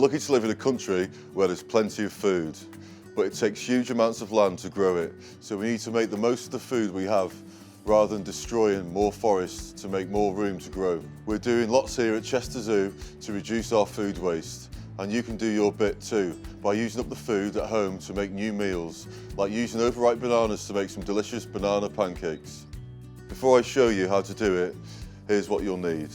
lucky to live in a country where there's plenty of food, but it takes huge amounts of land to grow it, so we need to make the most of the food we have rather than destroying more forests to make more room to grow. We're doing lots here at Chester Zoo to reduce our food waste, and you can do your bit too by using up the food at home to make new meals, like using overripe bananas to make some delicious banana pancakes. Before I show you how to do it, here's what you'll need.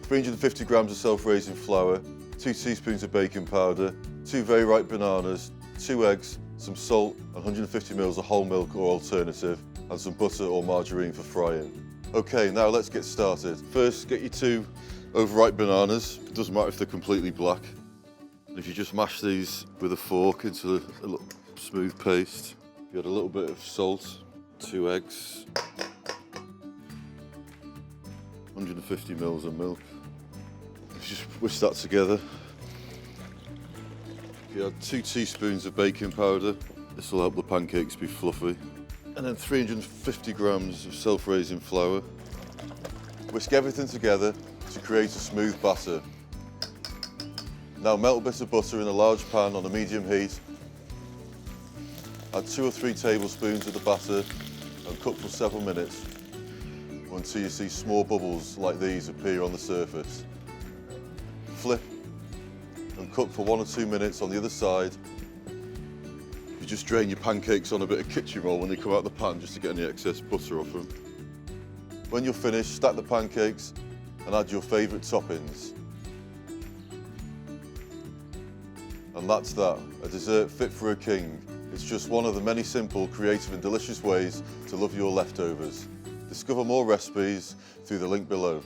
350 grams of self-raising flour, 2 teaspoons of baking powder, 2 very ripe bananas, 2 eggs, some salt, and 150 ml of whole milk or alternative, and some butter or margarine for frying. Okay, now let's get started. First, get your 2 overripe bananas. It doesn't matter if they're completely black. If you just mash these with a fork into a little smooth paste, you add a little bit of salt, 2 eggs, 150 ml of milk. You just whisk that together. You add 2 teaspoons of baking powder. This will help the pancakes be fluffy. And then 350 grams of self-raising flour. Whisk everything together to create a smooth batter. Now melt a bit of butter in a large pan on a medium heat. Add 2 or 3 tablespoons of the batter and cook for several minutes until you see small bubbles like these appear on the surface. Flip and cook for 1 or 2 minutes on the other side. You just drain your pancakes on a bit of kitchen roll when they come out of the pan just to get any excess butter off them. When you're finished, stack the pancakes and add your favourite toppings. And that's that, a dessert fit for a king. It's just one of the many simple, creative and delicious ways to love your leftovers. Discover more recipes through the link below.